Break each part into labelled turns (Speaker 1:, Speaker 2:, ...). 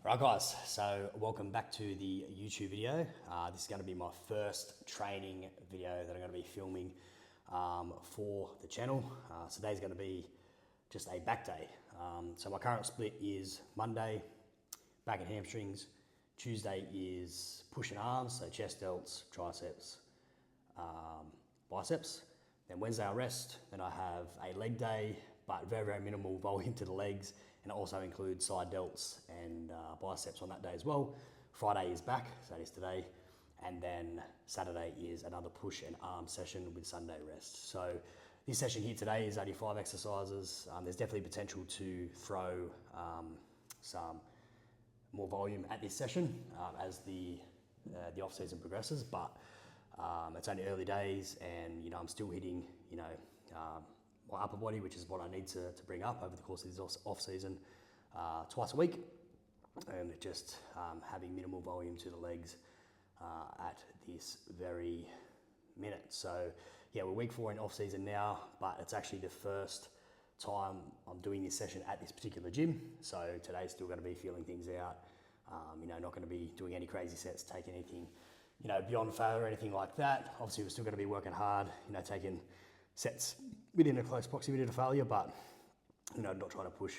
Speaker 1: Right guys, so welcome back to the YouTube video. This is going to be my first training video that I'm going to be filming for the channel. Today's going to be just a back day. So my current split is Monday, back and hamstrings. Tuesday is push and arms, so chest, delts, triceps, biceps. Then Wednesday I rest. Then I have a leg day, but very minimal volume to the legs. And it also includes side delts and biceps on that day as well. Friday is back, so that is today. And then Saturday is another push and arm session with Sunday rest. So this session here today is only 5 exercises. There's definitely potential to throw some more volume at this session as the off season progresses, but it's only early days, and I'm still hitting my upper body, which is what I need to bring up over the course of this off season, twice a week, and just having minimal volume to the legs at this very minute. So yeah, we're week 4 in off season now, but it's actually the first time I'm doing this session at this particular gym. So today's still going to be feeling things out. Not going to be doing any crazy sets, taking anything, beyond failure or anything like that. Obviously, we're still going to be working hard, taking sets within a close proximity to failure, but not trying to push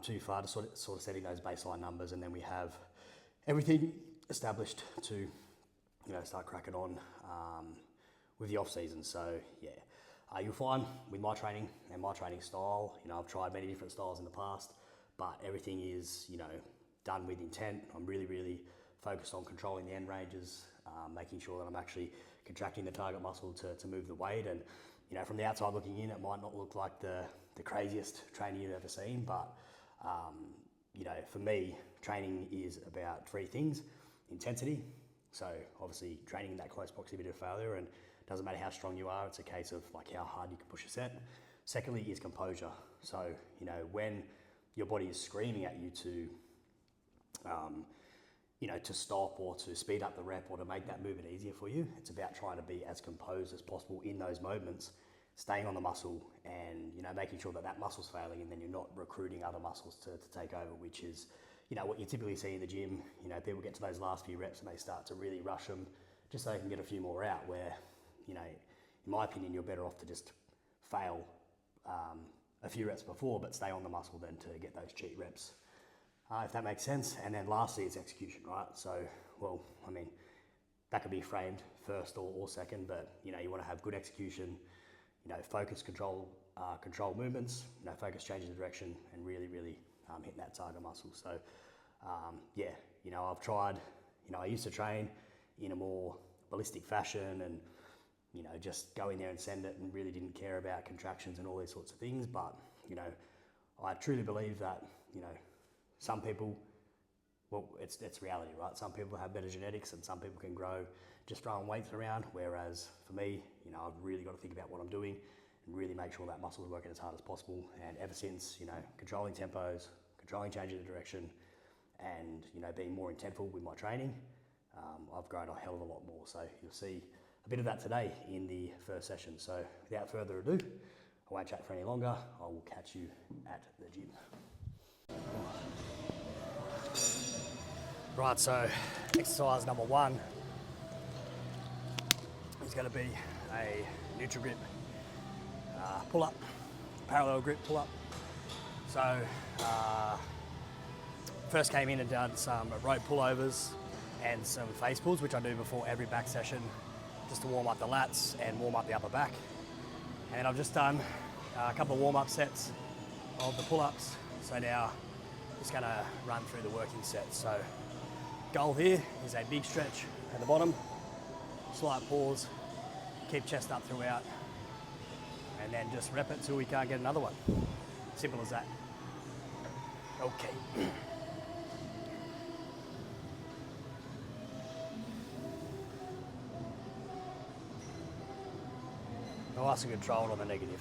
Speaker 1: too far, to sort of setting those baseline numbers, and then we have everything established to start cracking on with the off season. So yeah, you'll find with my training and my training style, I've tried many different styles in the past, but everything is done with intent. I'm really focused on controlling the end ranges, making sure that I'm actually contracting the target muscle to move the weight. And from the outside looking in, it might not look like the craziest training you've ever seen, but for me, training is about 3 things. Intensity, so obviously training in that close proximity to failure, and it doesn't matter how strong you are, it's a case of like how hard you can push a set. Secondly is composure, so when your body is screaming at you to to stop or to speed up the rep or to make that movement easier for you, it's about trying to be as composed as possible in those moments, staying on the muscle and making sure that that muscle's failing, and then you're not recruiting other muscles to take over, which is what you typically see in the gym. People get to those last few reps and they start to really rush them just so they can get a few more out, where in my opinion, you're better off to just fail a few reps before but stay on the muscle than to get those cheat reps, if that makes sense. And then lastly, it's execution, right? So, that could be framed first or second, but you want to have good execution, focus, control movements, focus, changing the direction, and really hitting that target muscle. So, I've tried, I used to train in a more ballistic fashion and, just go in there and send it, and really didn't care about contractions and all these sorts of things. But, I truly believe that, some people, it's reality, right? Some people have better genetics and some people can grow just throwing weights around. Whereas for me, I've really got to think about what I'm doing and really make sure that muscle is working as hard as possible. And ever since, controlling tempos, controlling changing the direction, and, being more intentful with my training, I've grown a hell of a lot more. So you'll see a bit of that today in the first session. So without further ado, I won't chat for any longer. I will catch you at the gym. Right, so exercise number 1 is going to be a neutral grip pull-up, parallel grip pull-up. So first came in and done some rope pullovers and some face pulls, which I do before every back session, just to warm up the lats and warm up the upper back. And I've just done a couple of warm-up sets of the pull-ups. So now just going to run through the working sets. So goal here is a big stretch at the bottom, slight pause, keep chest up throughout, and then just rep it till we can't get another one. Simple as that. Okay. Nice and controlled on the negative.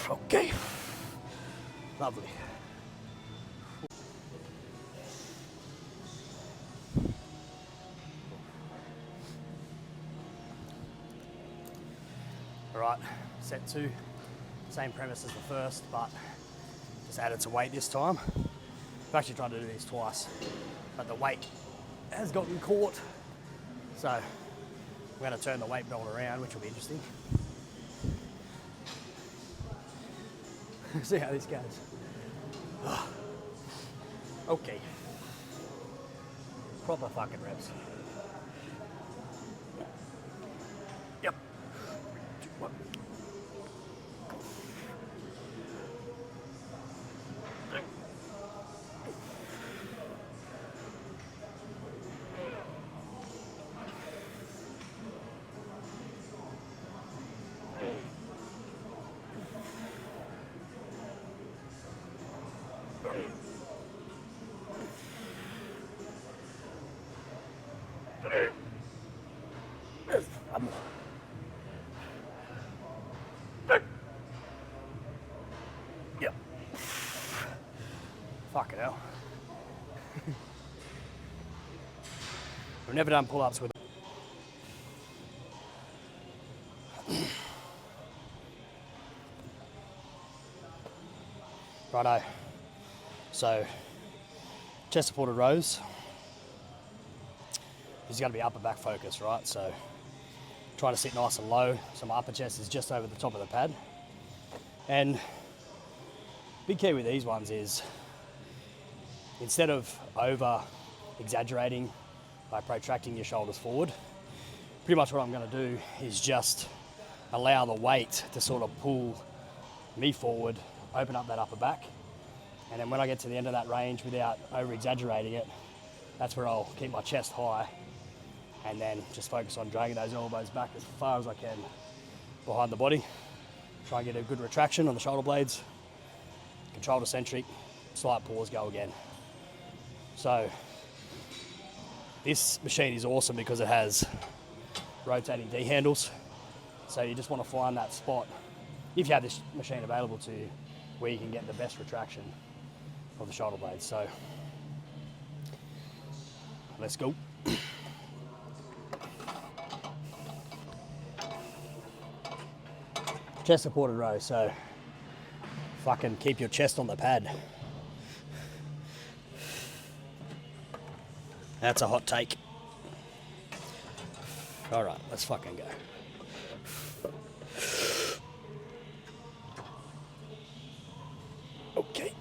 Speaker 1: Okay, lovely. All right, set 2, same premise as the first, but just added some weight this time. I've actually tried to do these twice, but the weight has gotten caught. So we're going to turn the weight belt around, which will be interesting. See how this goes. Okay. Proper fucking reps. Yep. 2, 1. Yep. Fucking hell. We've never done pull-ups with Righto. So, chest supported rows. This is going to be upper back focus, right? So, try to sit nice and low. So my upper chest is just over the top of the pad. And big key with these ones is instead of over exaggerating by protracting your shoulders forward, pretty much what I'm going to do is just allow the weight to sort of pull me forward, open up that upper back, and then when I get to the end of that range without over exaggerating it, that's where I'll keep my chest high and then just focus on dragging those elbows back as far as I can behind the body. Try and get a good retraction on the shoulder blades, controlled eccentric, slight pause, go again. So this machine is awesome because it has rotating D handles. So you just want to find that spot, if you have this machine available to you, where you can get the best retraction of the shoulder blades. So let's go. Chest supported row, so fucking keep your chest on the pad. That's a hot take. All right, let's fucking go. Okay.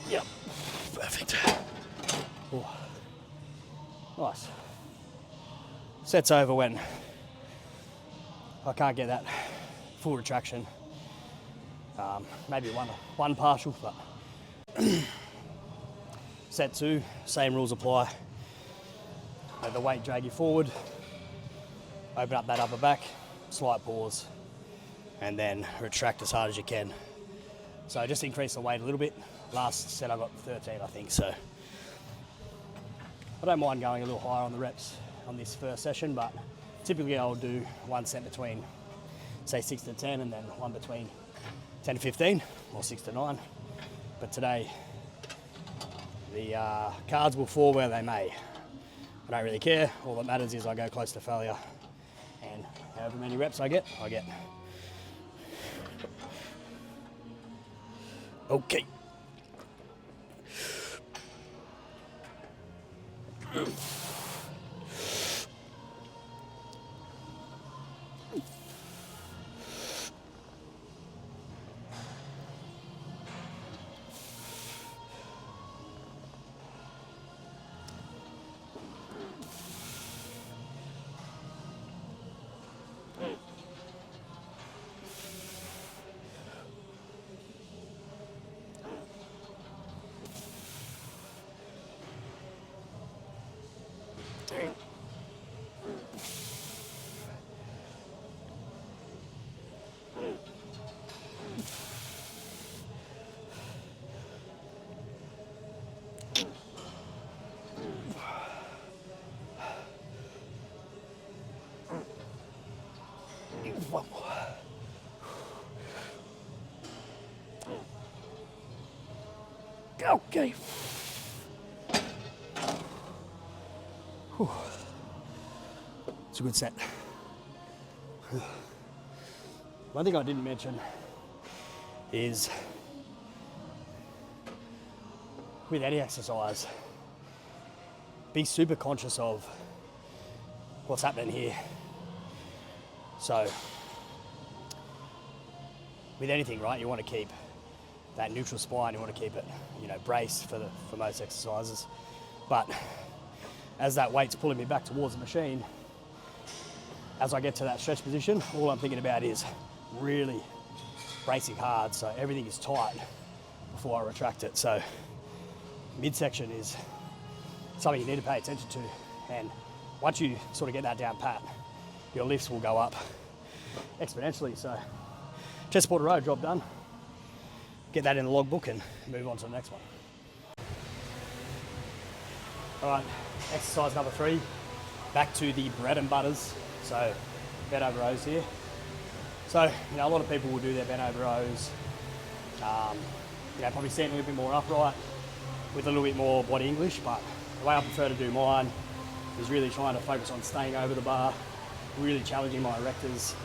Speaker 1: Yep, perfect. Ooh. Nice. Set's over when I can't get that full retraction. Maybe one partial, but set 2, same rules apply. Let the weight drag you forward, open up that upper back, slight pause, and then retract as hard as you can. So just increase the weight a little bit. Last set I got 13, I think, so I don't mind going a little higher on the reps on this first session, but typically I'll do one set between, say, 6 to 10, and then one between 10 to 15, or 6 to 9. But today, the cards will fall where they may. I don't really care. All that matters is I go close to failure, and however many reps I get, I get. Okay. One more. Okay. Whew. It's a good set. One thing I didn't mention is with any exercise, be super conscious of what's happening here. So with anything, right, you want to keep that neutral spine, you want to keep it, braced for most exercises. But as that weight's pulling me back towards the machine, as I get to that stretch position, all I'm thinking about is really bracing hard so everything is tight before I retract it. So midsection is something you need to pay attention to, and once you sort of get that down pat, your lifts will go up exponentially. So chest supported row, job done. Get that in the logbook and move on to the next one. All right, exercise number 3, back to the bread and butters. So bent over rows here. So, a lot of people will do their bent over rows, probably stand a little bit more upright with a little bit more body English, but the way I prefer to do mine is really trying to focus on staying over the bar, really challenging my erectors,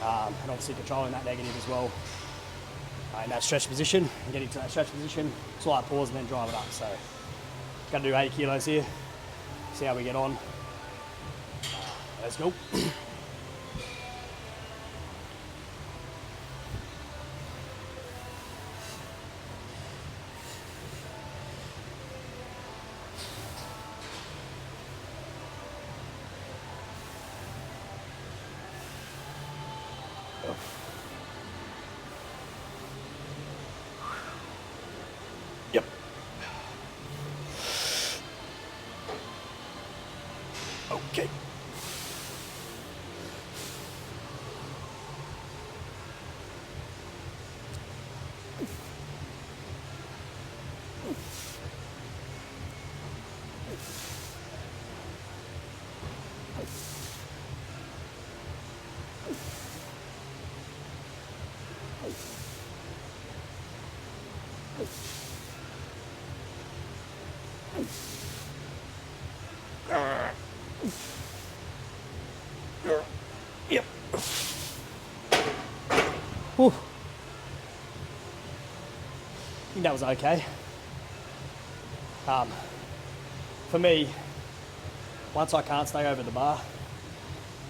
Speaker 1: and obviously controlling that negative as well. In that stretch position, and getting to that stretch position, slight pause and then drive it up. So, got to do 80 kilos here, see how we get on. Let's go. Yep. Okay. Yep. Whew. I think that was okay. For me, once I can't stay over the bar,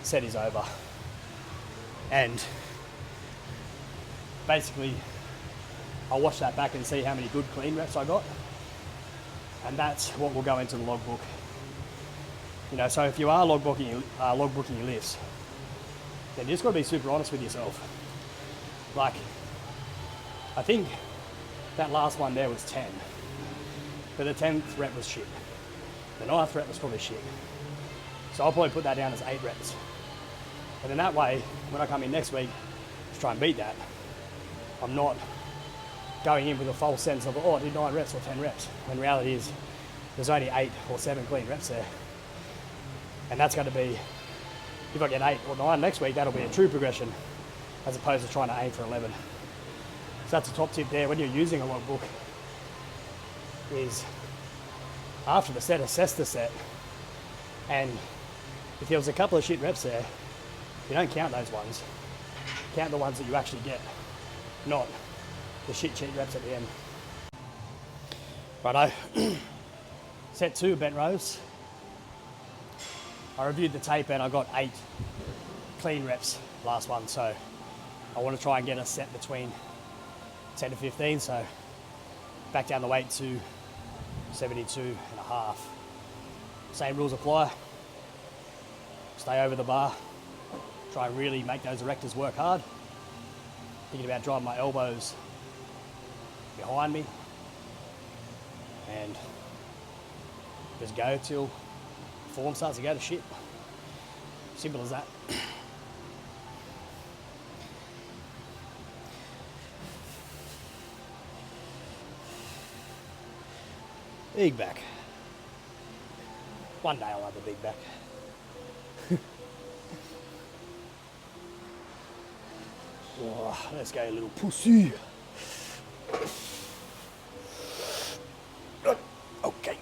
Speaker 1: set is over. And basically, I'll watch that back and see how many good clean reps I got. And that's what will go into the logbook. So if you are logbooking your lifts, then you just got to be super honest with yourself. Like, I think that last one there was 10, but the 10th rep was shit. The 9th rep was probably shit. So I'll probably put that down as 8 reps. And then that way, when I come in next week to try and beat that, I'm not going in with a false sense of, oh, I did 9 reps or 10 reps. When reality is, there's only 8 or 7 clean reps there. And that's going to be, if I get 8 or 9 next week, that'll be a true progression as opposed to trying to aim for 11. So that's a top tip there when you're using a logbook, is after the set, assess the set. And if there was a couple of shit reps there, you don't count those ones. Count the ones that you actually get, not the shit cheat reps at the end. Righto. Set 2 bent rows. I reviewed the tape and I got 8 clean reps last one, so I want to try and get a set between 10 to 15, so back down the weight to 72 and a half. Same rules apply. Stay over the bar. Try and really make those erectors work hard. Thinking about driving my elbows behind me and just go till form starts to go to shit. Simple as that. Big back. One day I'll have a big back. Oh, let's go, little pussy. Okay.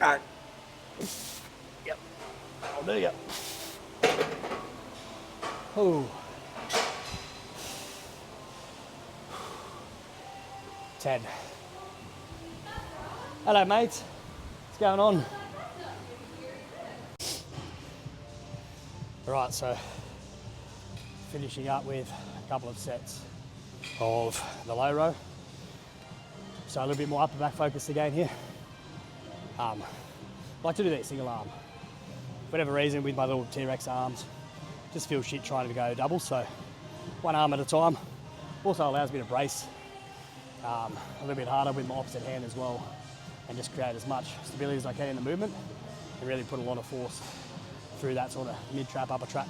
Speaker 1: Alright. Yep. That'll do ya. Oh. 10. Hello, mates. What's going on? Right, so finishing up with a couple of sets of the low row. So a little bit more upper back focus again here. I like to do that single arm. For whatever reason, with my little T-Rex arms, just feel shit trying to go double, so one arm at a time. Also allows me to brace a little bit harder with my opposite hand as well, and just create as much stability as I can in the movement, and really put a lot of force through that sort of mid-trap, upper trap,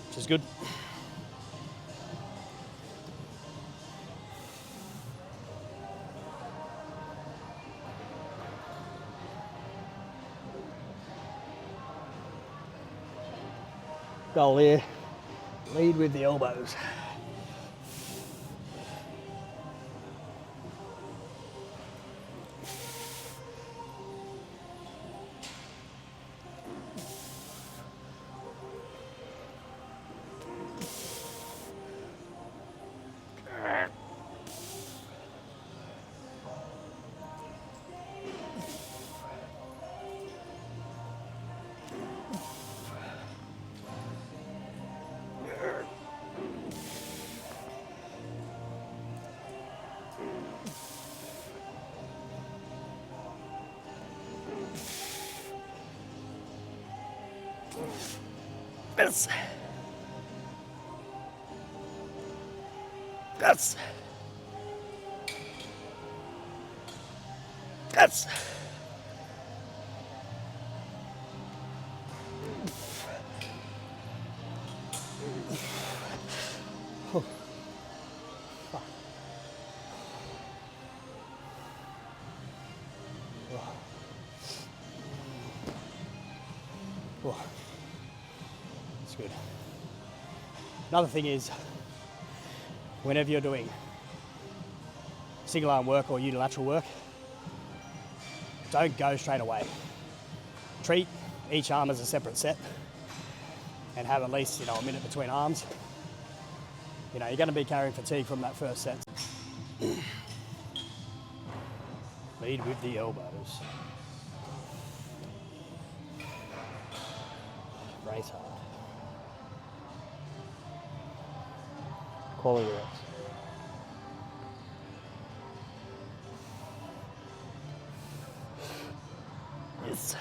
Speaker 1: which is good. Goal here, lead with the elbows. Yes. Yes. Yes. Oh. Fuck. Oh. Oh. That's good. Another thing is, whenever you're doing single arm work or unilateral work, don't go straight away. Treat each arm as a separate set and have at least, a minute between arms. You're going to be carrying fatigue from that first set. Lead with the elbows. Brace hard.
Speaker 2: quality reps. Yes.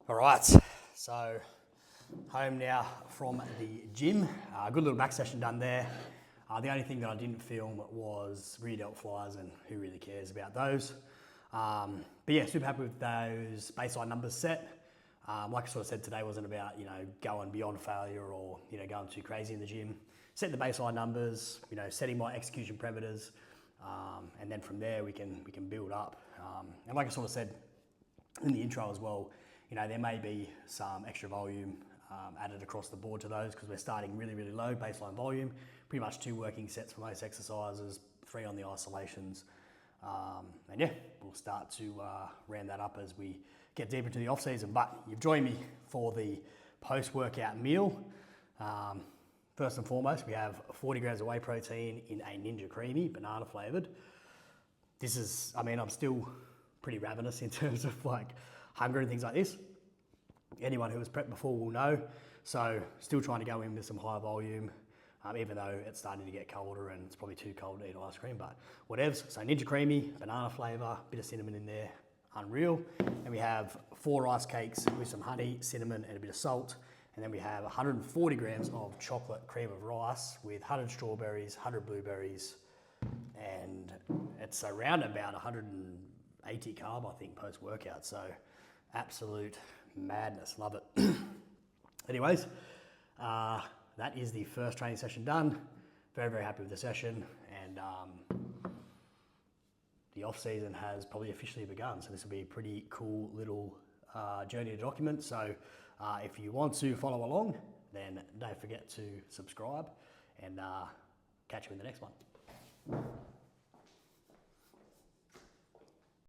Speaker 1: All right, so home now from the gym. Good little back session done there. The only thing that I didn't film was rear delt flies, and who really cares about those? But yeah, super happy with those baseline numbers set. Like I sort of said, today wasn't about, going beyond failure or, going too crazy in the gym. Set the baseline numbers, setting my execution parameters, and then from there we can build up. And like I sort of said in the intro as well, there may be some extra volume added across the board to those because we're starting really, really low baseline volume, pretty much 2 working sets for most exercises, 3 on the isolations. And yeah, we'll start to round that up as we get deeper into the off season. But you've joined me for the post-workout meal. First and foremost, we have 40 grams of whey protein in a Ninja Creamy, banana flavored. This is, I'm still pretty ravenous in terms of hunger and things like this. Anyone who has prepped before will know. So still trying to go in with some high volume, even though it's starting to get colder and it's probably too cold to eat ice cream, but whatevs. So Ninja Creamy, banana flavor, bit of cinnamon in there, unreal. And we have 4 rice cakes with some honey, cinnamon, and a bit of salt. And then we have 140 grams of chocolate cream of rice with 100 strawberries, 100 blueberries, and it's around about 180 carb, I think, post-workout. So absolute madness, love it. Anyways, that is the first training session done. Very, very happy with the session, and the off season has probably officially begun. So this will be a pretty cool little journey to document. So if you want to follow along, then don't forget to subscribe, and catch you in the next one.